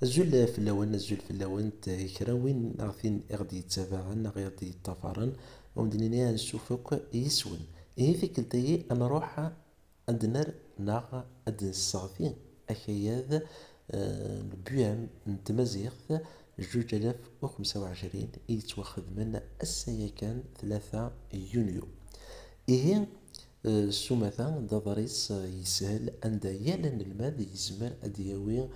الزول فلاون كرا وين غادي يتابعن غادي يتفرن ومدنيا نشوفك يسون فيك التاي انا روح عندنا ناغ عند الصافي اكياد البيام نتمزيغ 2025 يتواخذ من السنة كان 3 يونيو إيه السمثة دضريس يسهل عند يالن الماذ يزمر أدياوي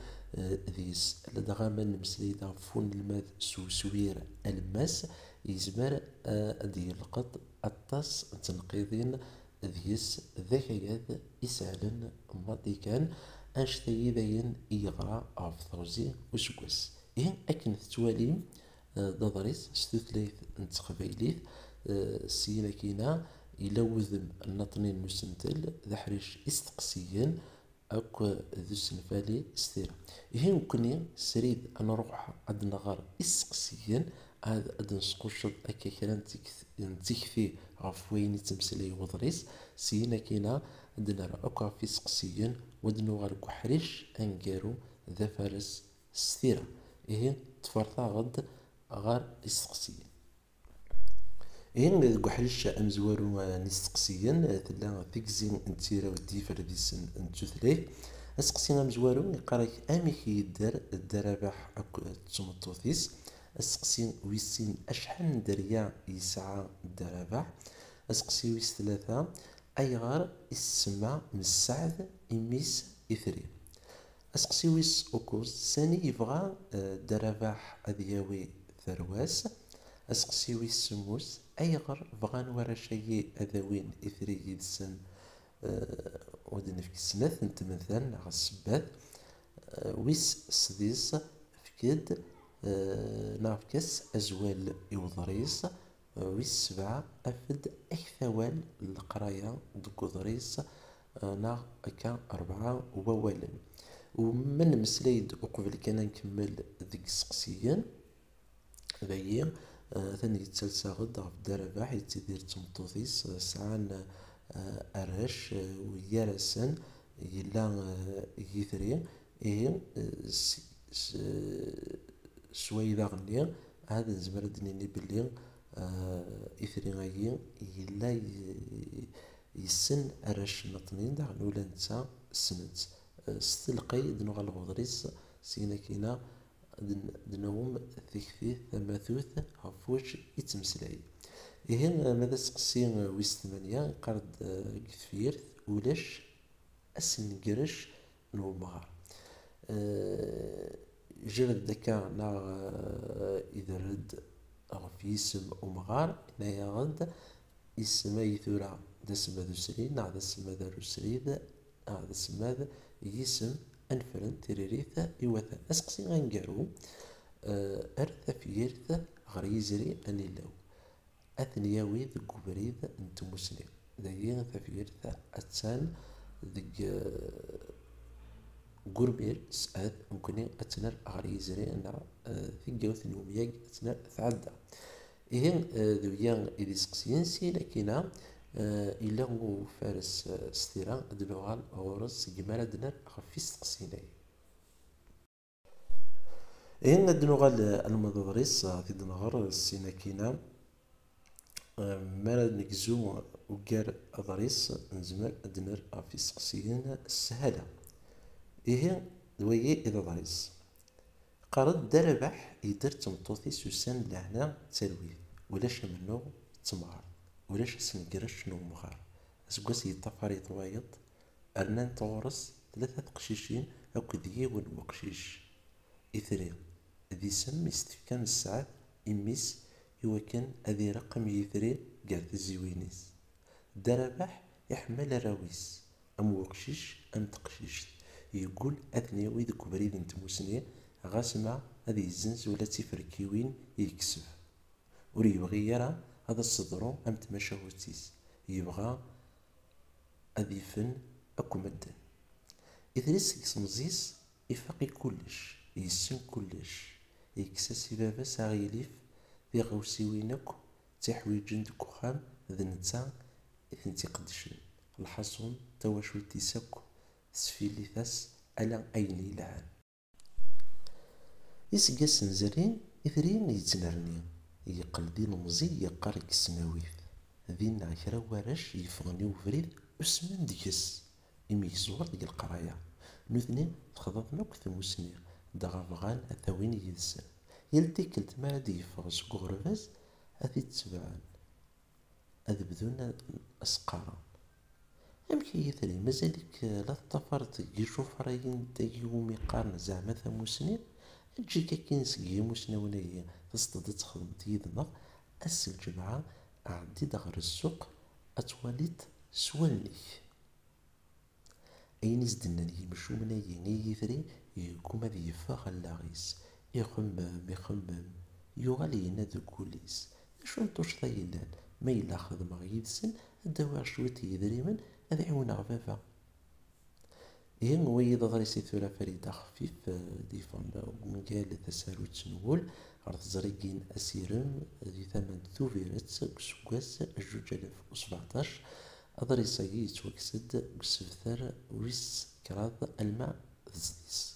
ذيس لدغا نمسلي دا فون الماذ سوير الماس يزمر أدي القط الطاس تنقيذين ذيس ذكياد يسهلن ماضي كان أنشتي ذاين يغرى أفضوزي وسكوس إيه أكن تتوالي دضريس ستثليث نتقبيليث سينا كينا إلا وذم النطنين نسنتل ذا حريش استقسيا أكو ذو سنفالي ستيرا إيه كني سريد أنا روح عد نغار استقسيا هذا أدن سقوشد أكا كلام نتكفي غفوين تمسلي وضريس سينا كينا عندنا أكو في سقسيا ودنو غار كحريش أنجارو ذا فارس ستيرا إيه تفرطا غد غار استقسيا إيه كحريش أمزوارو نستقسيا تلا تكزين نتيرا وديفر ديسن نتوثليه أسقسينا مزوارو يقارك أميك يدار الدرابح أكو تسمطوثيس أسقسين ويسين أشحال دريا يسعى الدرابح أسقسي ويس ثلاثة أيغار السما من السعد إميس إثري أسقسي ويس أوكوز ساني يبغى درابح أذياوي ثرواس أسقسي ويس سموس أيغر بغان ورا شيء أذوين إثري يدسن ودن في السنة نتمثل على السبات ويس سديس فكيد نافكس أزوال يوضريس ويس سبعة أفد أكثوال القرايا دكو ضريس نا أكا 4 ووالا ومن مسليد وقبل كان نكمل ذيك السقسيين ذايا ثاني يتسلسل غدا في الدرباح يتدير تمطوطيس ساعان أرش ويارسن يلا يثري إيه شوي ذا غني هذا نزمر دنيني بلي إثري غايي يلا يسن أرش نطنين دا غنولا نتا سنت ستلقي دنو غالغضريس سينا كينا دنوم ثكثي ثماثوث هفوش يتمسلاي إيه ماذا سقسي ويس ثمانية قرد كثير ولاش أسنقرش نومغار جرد دكا نا إذا رد في اسم أمغار إنايا غد اسم يثورا دسم ذو سريد نا دسم ذو سريد نا دسم ذا يسم أنفرن تريريث إيوثا أسقسي غنقارو أرث فيرث غريزري أني لو أثنياوي ذو بريد نتمسني ذي ثفيرث أتسان ذي قربير سأذ ممكن أتنر غريزري أنا في جوث نومياج أتنر ثعدى إيه ذويان إذا سقسينسي لكنا إلا هو فارس ستيران دلوغال غورس جمال دنر خفي سقسيني إيه دلوغال المضرس في دنغر السيناكينا مالا نكزو وكار أضريس نزمر دنر في سقسيين السهلة إيه دوية إذا ضريس قارد دربح يدر تمطوثي سوسان لهنا تلويث ولاش منو تمغار ولاش سنقرش نو مغار اسكواس يطفر يطوايط أرنان طورس 3 قشيشين أكو ديون وقشيش إثري ذي سم يستفكان الساعات إميس يوكن أذي رقم يثري قاعد الزوينيس دربح يحمل راويس أم وقشيش أم تقشيش يقول أثني ويذك بريد نتموسني غاسمع هذه الزنز ولا تفركيوين يكسف وري يبغي يرى هذا الصدرو أم تمشاوتيس يبغى أذي فن أكو مدن إذريس يسمزيس يفقي كلش يسن كلش يكساسي بابا ساغيليف في غوسيوينك تحويجن دكو خام ذنتا إثنتي قدشن الحصون تواشو تيساكو سفيلي ثاس ألا أين يلعان إسقاس نزرين إثرين يتنرني يقل دين مزي يقار كسناويث ذين عكرا ورش يفغني وفريد أسمن ديكس إمي يزور ديك القراية نوثنين تخضضنا كثموسني دغا فغان أثاوين يدسن يلدي كلت ما دي يفغس كغرفز أثي تسبعان أذ بدون أسقارا أمكي يثري مازالك لا تطفرت يشوف راين تايومي قارن زعما ثموسنين تجيك كي نسقي مسنونية تصدد تخدم تيدنا أس الجمعة عدي دغر السوق أتواليت سوالنيك أين يزدنني يمشو منايي يثري يقوم ذي يفاق اللاغيس يخمم يغالي ينادو كوليس شو نطوش ثايلان ما إلا خدمة يدسن الدواء شوية يدريمن أذ عيونا غفافا إيه ويد ضريسي ثورة فريدة خفيف ديفون قال تسارو تنول عرض زريقين أسيرم ذي ثمن ثوفيرت سكواس 2017 أضريسي يتوكسد قسفتر ويس كراض الماء زديس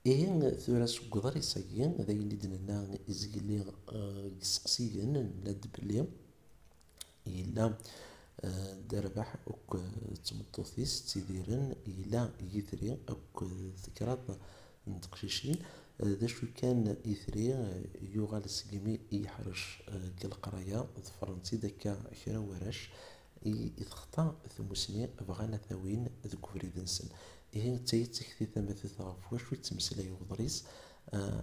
إيه ثورة سكو ضريسي ذي ندنا إزقلي قسقسيين ندبلي إلا دربح أك تمطوثيس تيديرن إلا يثري أك ذكرات نتقشيشين ذا شو كان يثري يوغال سقيمي يحرش كالقرايا فرنسي داكا كرا ورش يتخطى ثموسني بغانا ثاوين ذوك فريدنسن إيه تايتكثي ثمث ثغاف واش ويتمسلاي وضريس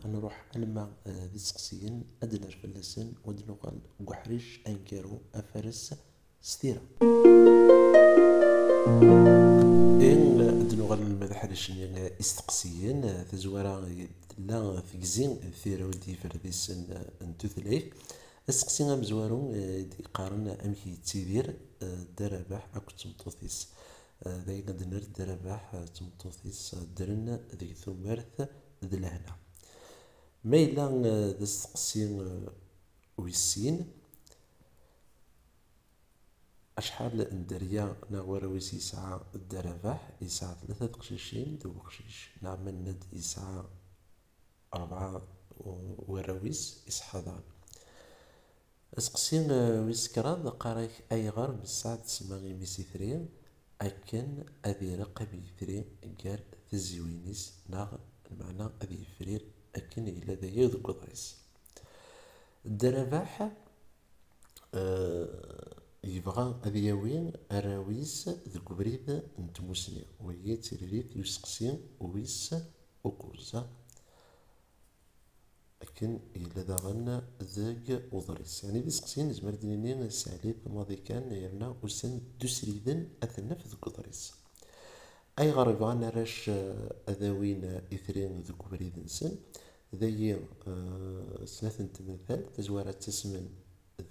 نروح لما ذي سقسيين أدنى الفلاسن ودنوغال وحريش أنكارو أفرس ستيرة إن دنوغال المدحرشين استقسيين تزوارا لا ثقزين ثيرا ودي فرديسن انتوثليث السقسين مزوارو دي قارن أمكي تيدير درباح أكو تمطوثيس داينا دنر درباح تمطوثيس درن ذي ثمارث ذي لهنا ما إلا ذا السقسين ويسين أشحال ندريا ناوراويس يسعى الدرباح يسعى 3 قشيشين دو قشيش نعم الند يسعى 4 وراويس يسحضان اسقسين ويسكراد قاريك أي غار بالساعة تسمى ميسيثرين أكن أذي رقبي ثري قار تزيوينيس ناغ المعنى أذي فرير أكن إلا ذا يذكو ضريس الدرباح يبغى أذي يوين أراويس ذكو بريد نتموسني وهي تريريت يسقسين ويس أكوزا لكن إلا داغن ذاك وضريس يعني بيسقسين زمر دينين ساليت ماضي كان يرنا وسن دسريدن أثنف ذوك ضريس أي غرب غانا راش أذاوين إثرين ذوك بريد نسن ذي سنة تمثال تزوارة تسمن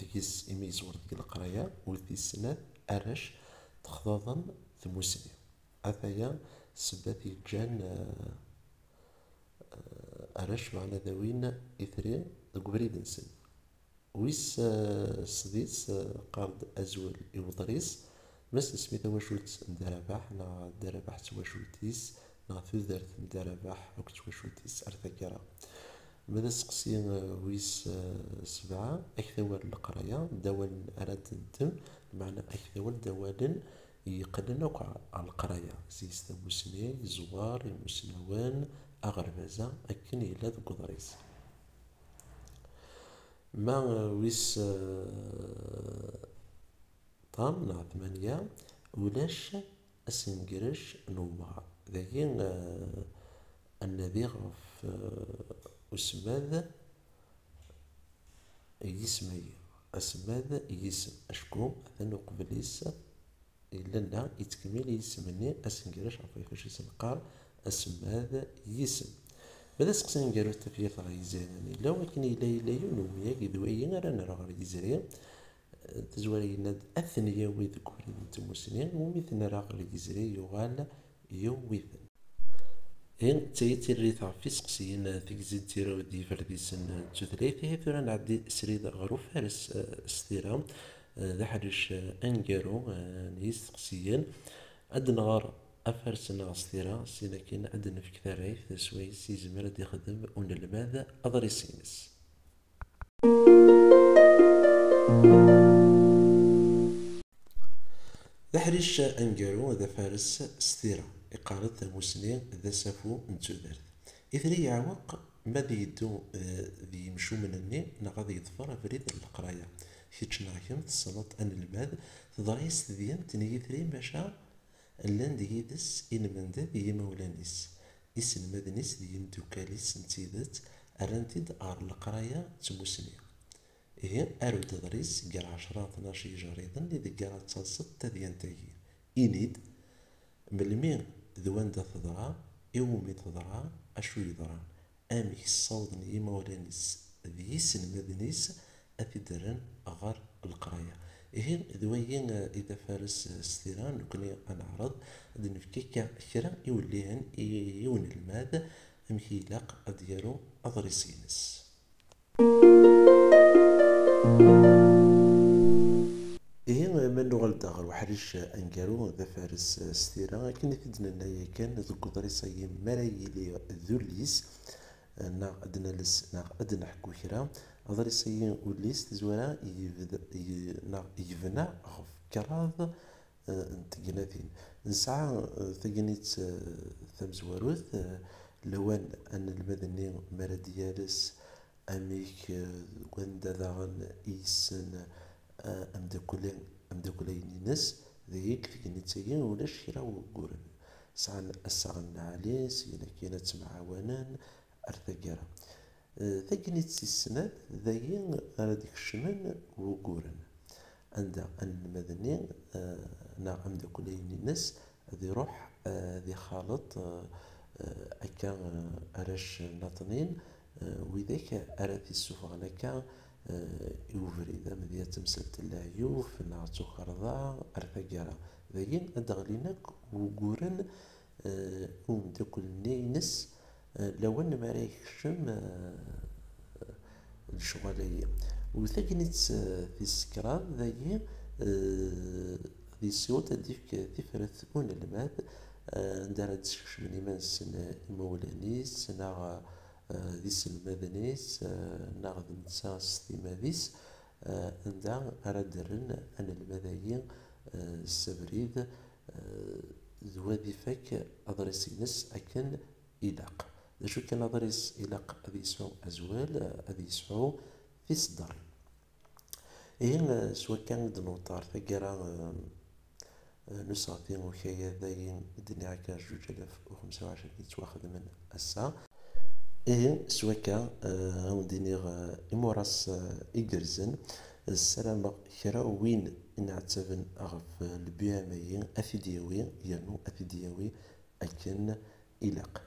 ذيس إميز ورد القراية وذي السنة أراش تخضضن ثموسني أثايا سباتي جان أراش معنا ذوين إثرين ذوك بريد نسن ويس سديس قارد أزول إوضريس مس اسمي تواشوت ندرباح نا درباح تواشوتيس نا ثوذرت ندرباح أو تواشوتيس أرثكرا ماذا سقسي ويس 7 أكثر القراية دوال أراد الدم بمعنى أكثر دوال يقلن على القراية زيس ثموسني زوار مسنوان أغربازا أكن إلا ذوك ضريس ما ويس طام نا 8 ولاش أسنقرش نوما ذاكي الذي غف أسماذ يسمي أسماذ يسم أشكو أثنو قبليس إلا لا يتكمل يسمني أسنقرش عفايفاش يسنقار أسماذ يسم ماذا سقسين قالوا التفير غيزاني لو كان إلا ينوميا كذويا رانا راه غيزري تزواري ناد أثنيا ويذكورين نتموسنين ومثل راه غيزري يغال يوثن إن تيتي الريث في سقسين تيزيد تيرو دي فرديسن تثليث هي ثورا نعدي سريد غرو فارس ستيرا ذا حرش أنقرو نيس سقسيين أدنغار أفرسنا غسطيرا سينا كاين عندنا في كثاريف سويس يزمر دي يخدم ونلماذا أضريسينس. ذا حريش أنقارو ذا فارس ستيرا إقارة مسنين ذا سافو نتودرت إثري يعوق ما ذي يدو ذي يمشو من الني نغادي يظفر فريد القراية كيتش ناكم تصنط أن الماد تضريس ذيان تني إثري باشا اللان دي يدس إن ذا ذي مولانيس إسن مدنيس ذي يمدوكاليس نتيدت أرانتيد آر القراية تموسني إيه أرو تدريس قال 10 12 جريدا اللي قال تصط تدين تاهي إنيد ملمين ذوان دا تضرا يومي تضرا أشو يضران أمي الصوضني مولانيس ذيس المدنيس أتدرن أغار القراية إيه ذوين إذا فارس ستيران نكوني أنا عرض نفكي كرا يوليهن يون الماد أمكيلاق أديارو أضريسينس. إيه من نغلطة وحريش أنقارو ذا فارس ستيرا كنا تدنا نايا كان ذو قدريسي مرايلي ذوليس نا أدنا لس نا أدنا حكو كرا أضريسي وليس تزورا يفنا غف كراض تقناثين نسعى ثقنيت ثمزواروث لوان أن المدني مرا ديالس أميك وندا داغن إيسن أمداكولين ناس ذيك ثقنيتاين ولاش كرا وقورن سعان السعن عليس إلا كانت معاونان أرثقارا ثقنيت السنات ذاين غاديك الشمن وقورن عند المدني نا أمداكولين ناس ذي روح ذي خالط أكا أراش ناطنين وذاك أراثي السفغ لك يوفري ذا مذيا تمسلت اللايوف نعطو خرضا أرثقارا ذاين أدغلينك وقورن ومداكل نينس لو أن ما رايكشم الشغالية وثقنيت في السكرات ذاين ذي سيوت ديك تفرث كون الماد ندار تشكش من إيمان سن مولانيس نا ذيس المدنيس نا نتسا ستيماديس ندا أردرن أن المذايين السبريد ذوادي فك أضريسينس أكن إلاق شو كان أضريس إلاق أذي يسعو أزوال أذي يسعو في صدر إيه سوا كان دنوطار ثقرا نسعتين وكايا ذاين الدنيا كان 2025 يتواخذ من الساعة إيه سوا كان غندينيغ إموراس إيجرزن السلامة كرا وين نعتبن أغف البياميين أفيديوي يانو أفيديوي أكن إلاق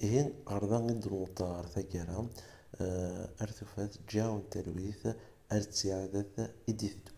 إيه غرضان دنوطار ثقرا أرثفات جاون تلويث أرتساعدت إديثدو